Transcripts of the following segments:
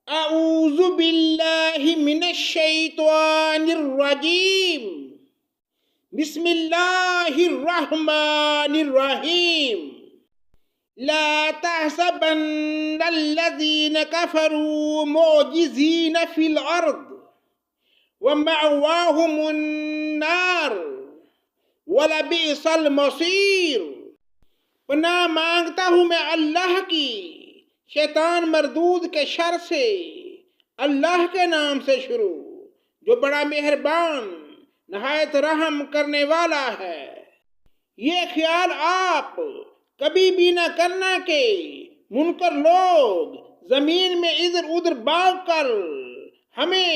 اعوذ باللہ من الشیطان الرجیم بسم اللہ الرحمن الرحیم لا تحسبن الذین کفروا معجزین فی الارض ومأواہم النار وَلَبِئْسَ الْمَصِيرُ۔ پناہ مانگتا ہوں میں اللہ کی شیطان مردود کے شر سے، اللہ کے نام سے شروع جو بڑا مہربان نہایت رحم کرنے والا ہے۔ یہ خیال آپ کبھی بھی نہ کرنا کہ منکر لوگ زمین میں ادھر ادھر بھاگ کر ہمیں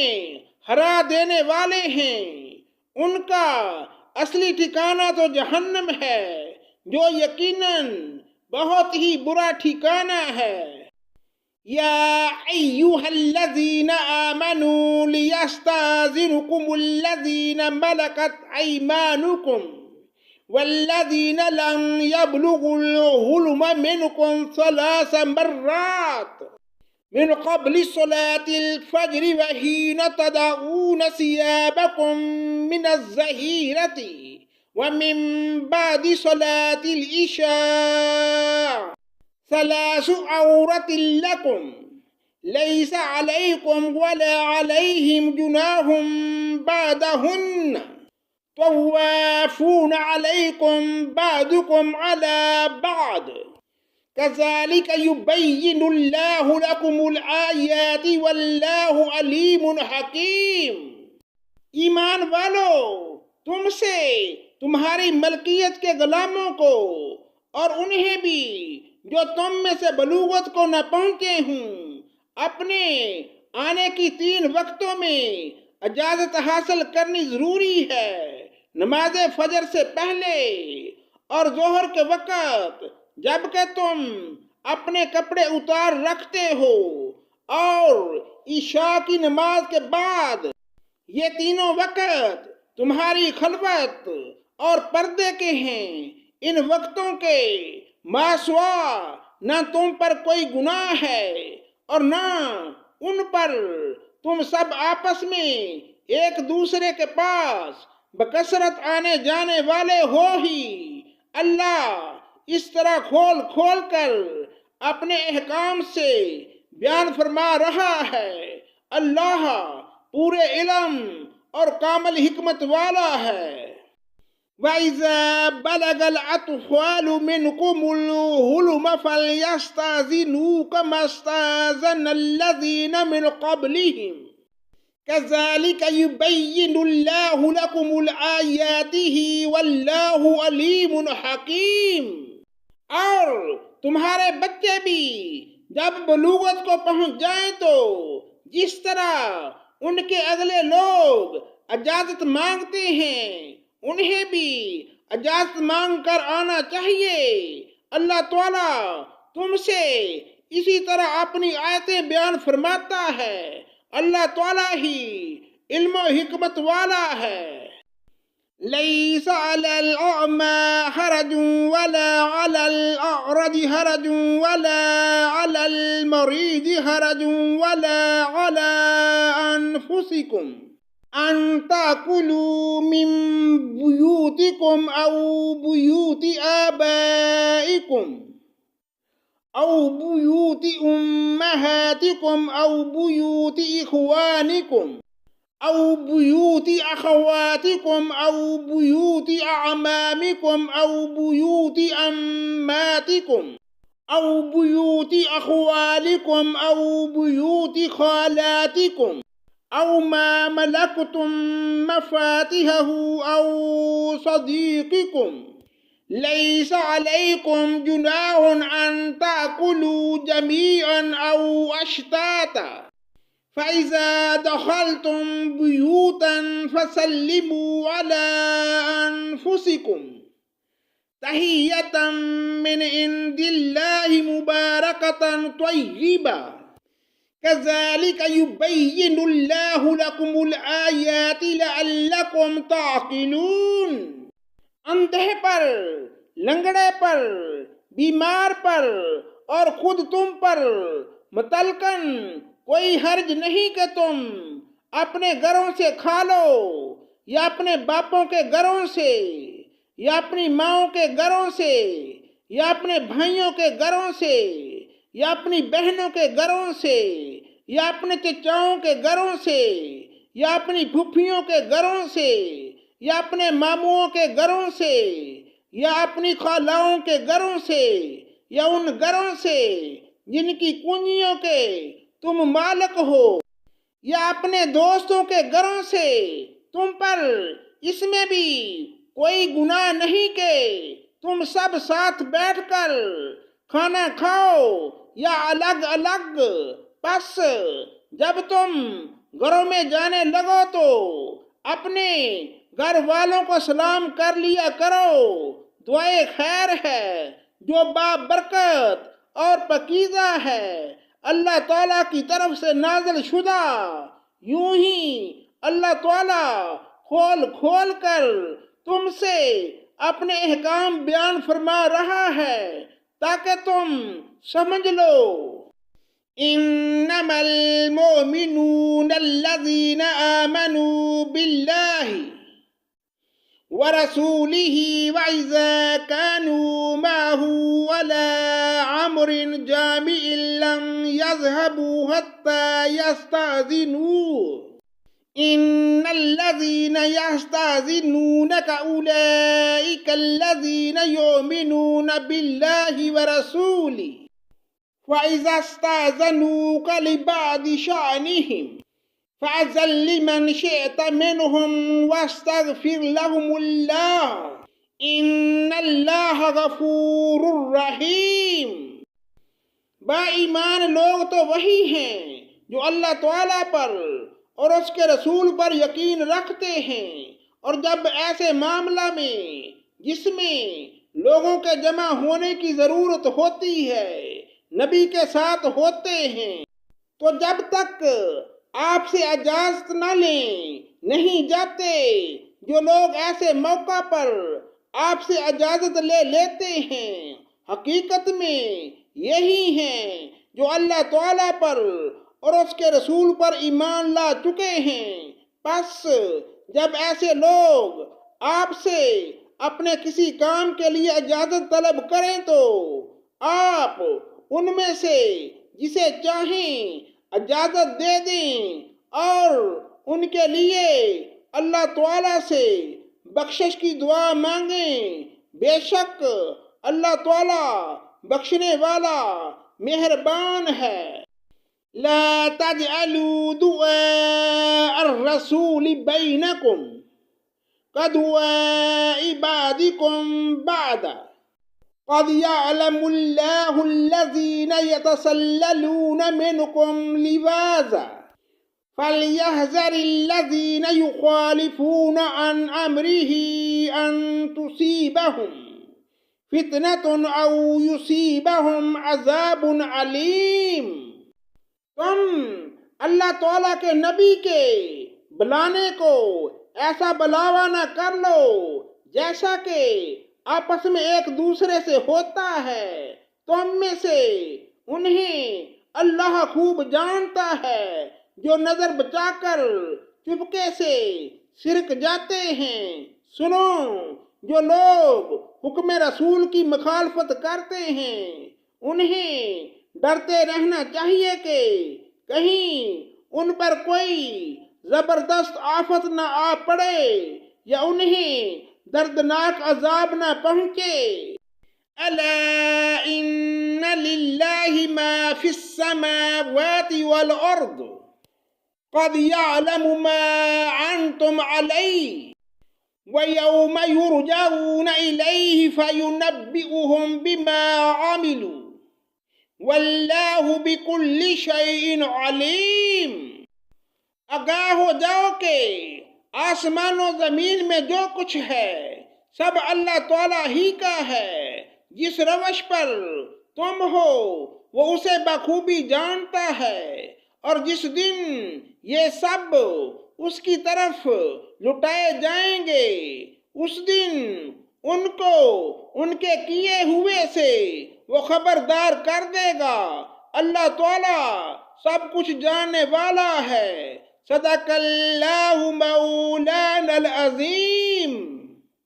ہرا دینے والے ہیں، ان کا اصلی ٹھکانہ تو جہنم ہے جو یقیناً بہت ہی برا ٹھکانہ ہے۔ یا ایہا الذین آمنوا لیستاذنکم الذین ملکت ایمانکم والذین لم یبلغوا الحلم منکم 3 مرات من قبل صلاة الفجر وحين تضعون ثيابكم من الظهيرة ومن بعد صلاة العشاء 3 عورة لكم ليس عليكم ولا عليهم جناح بعدهن طوافون عليكم بعضكم على بعض كذلك يبين الله لكم الآيات والله عليم حكيم۔ ایمان والو، تم سے تمہاری ملکیت کے غلاموں کو اور انہیں بھی جو تم میں سے بلوغت کو نہ پہنچے ہوں اپنے آنے کی 3 وقتوں میں اجازت حاصل کرنی ضروری ہے، نماز فجر سے پہلے اور ظہر کے وقت جبکہ تم اپنے کپڑے اتار رکھتے ہو، اور عشاء کی نماز کے بعد۔ یہ تینوں وقت تمہاری خلوت اور پردے کے ہیں۔ ان وقتوں کے ماسوا نہ تم پر کوئی گناہ ہے اور نہ ان پر، تم سب آپس میں ایک دوسرے کے پاس بکثرت آنے جانے والے ہو ہی۔ اللہ اس طرح کھول کھول کر اپنے احکام سے بیان فرما رہا ہے۔ اللہ پورے علم اور کامل حکمت والا ہے۔ وَإِذَا بَلَغَ الْأَطْفَالُ مِنْكُمُ الْحُلُمَ فَلْيَسْتَأْذِنُوا كَمَا اسْتَأْذَنَ الَّذِينَ مِنْ قَبْلِهِمْ كَذَلِكَ يُبَيِّنُ اللَّهُ لَكُمُ الْآيَاتِ وَاللَّهُ عَلِيمٌ حَكِيمٌ۔ اور تمہارے بچے بھی جب بلوغت کو پہنچ جائیں تو جس طرح ان کے اگلے لوگ اجازت مانگتے ہیں انہیں بھی اجازت مانگ کر آنا چاہیے۔ اللہ تعالیٰ تم سے اسی طرح اپنی آیتیں بیان فرماتا ہے۔ اللہ تعالیٰ ہی علم و حکمت والا ہے۔ ليس على الأعمى حرج ولا على الأعرج حرج ولا على المريض حرج ولا على أنفسكم أن تأكلوا من بيوتكم أو بيوت آبائكم أو بيوت أمهاتكم أو بيوت إخوانكم أو بيوت أخواتكم أو بيوت أعمامكم أو بيوت أماتكم أو بيوت أخوالكم أو بيوت خالاتكم أو ما ملكتم مفاتحه أو صديقكم ليس عليكم جناح أن تأكلوا جميعا أو أشتاتا فَإِذَا دَخَلْتُمْ بُيُوتًا فَسَلِّمُوا عَلَىٰ أَنفُسِكُمْ تَحِيَّةً مِّنْ عِندِ اللَّهِ مُبَارَكَةً طَيِّبَةً كَذَلِكَ يُبَيِّنُ اللَّهُ لَكُمُ الْآيَاتِ لَعَلَّكُمْ تَعْقِلُونَ۔ اندھے پر، لنگڑے پر، بیمار پر اور خود تم پر متلقن کوئی حرج نہیں کہ تم اپنے گھروں سے کھا لو، یا اپنے باپوں کے گھروں سے، یا اپنی ماؤں کے گھروں سے، یا اپنے بھائیوں کے گھروں سے، یا اپنی بہنوں کے گھروں سے، یا اپنے چچاؤں کے گھروں سے، یا اپنی پھوپھیوں کے گھروں سے، یا اپنے ماموں کے گھروں سے، یا اپنی خالاؤں کے گھروں سے، یا ان گھروں سے جن کی کنجیوں کے تم مالک ہو، یا اپنے دوستوں کے گھروں سے۔ تم پر اس میں بھی کوئی گناہ نہیں کہ تم سب ساتھ بیٹھ کر کھانا کھاؤ یا الگ الگ، پس جب تم گھروں میں جانے لگو تو اپنے گھر والوں کو سلام کر لیا کرو۔ دعائے خیر ہے جو بابرکت اور پاکیزہ ہے، اللہ تعالیٰ کی طرف سے نازل شدہ۔ یوں ہی اللہ تعالیٰ کھول کھول کر تم سے اپنے احکام بیان فرما رہا ہے تاکہ تم سمجھ لو۔ انما المؤمنون الذين آمنوا بالله ورسوله وإذا كانوا معه على أمر جامع لم يذهبوا حتى يستأذنوه إن الذين يستأذنونك أولئك الذين يؤمنون بالله ورسوله وإذا استأذنوك لبعض شأنهم فأذن لمن شئت منهم واستغفر لهم الله إن الله غفور رحيم۔ با ایمان لوگ تو وہی ہیں جو اللہ تعالیٰ پر اور اس کے رسول پر یقین رکھتے ہیں، اور جب ایسے معاملہ میں جس میں لوگوں کے جمع ہونے کی ضرورت ہوتی ہے نبی کے ساتھ ہوتے ہیں، تو جب تک آپ سے اجازت نہ لیں نہیں جاتے۔ جو لوگ ایسے موقع پر آپ سے اجازت لے لیتے ہیں حقیقت میں یہی ہیں جو اللہ تعالیٰ پر اور اس کے رسول پر ایمان لا چکے ہیں۔ پس جب ایسے لوگ آپ سے اپنے کسی کام کے لیے اجازت طلب کریں تو آپ ان میں سے جسے چاہیں اجازت دے دیں اور ان کے لیے اللہ تعالیٰ سے بخشش کی دعا مانگیں۔ بے شک اللہ تعالیٰ بخشنے والا مہربان ہے۔ لا تجعلوا دعاء الرسول بينكم كدعاء بعضكم بعضا قد يعلم الله الذين يتسللون منكم لواذا فليحذر الذين يخالفون عن أمره أن تصيبهم فتنة أو يصيبهم عذاب عليم۔ تم اللہ تعالیٰ کے نبی کے بلانے کو ایسا بلاوا نہ کر لو جیسا کہ آپس میں ایک دوسرے سے ہوتا ہے۔ تم میں سے انہیں اللہ خوب جانتا ہے جو نظر بچا کر چپکے سے سرک جاتے ہیں۔ سنو، جو لوگ حکم رسول کی مخالفت کرتے ہیں انہیں ڈرتے رہنا چاہیے کہ کہیں ان پر کوئی زبردست آفت نہ آ پڑے یا انہیں دردناک عذاب نہ پہنچے۔ الا ان للہ ما فی السماوات والارض قد يعلم ما انتم علیہ ویوم یرجعون الیہ فینبئهم بما عملوا واللہ بکل شیء علیم۔ آگاہ ہو جاؤ کہ آسمان و زمین میں جو کچھ ہے سب اللہ تعالیٰ ہی کا ہے۔ جس روش پر تم ہو وہ اسے بخوبی جانتا ہے، اور جس دن یہ سب اس کی طرف لٹائے جائیں گے اس دن ان کو ان کے کیے ہوئے سے وہ خبردار کر دے گا۔ اللہ تعالیٰ سب کچھ جاننے والا ہے۔ صدق اللہ مولانا العظیم۔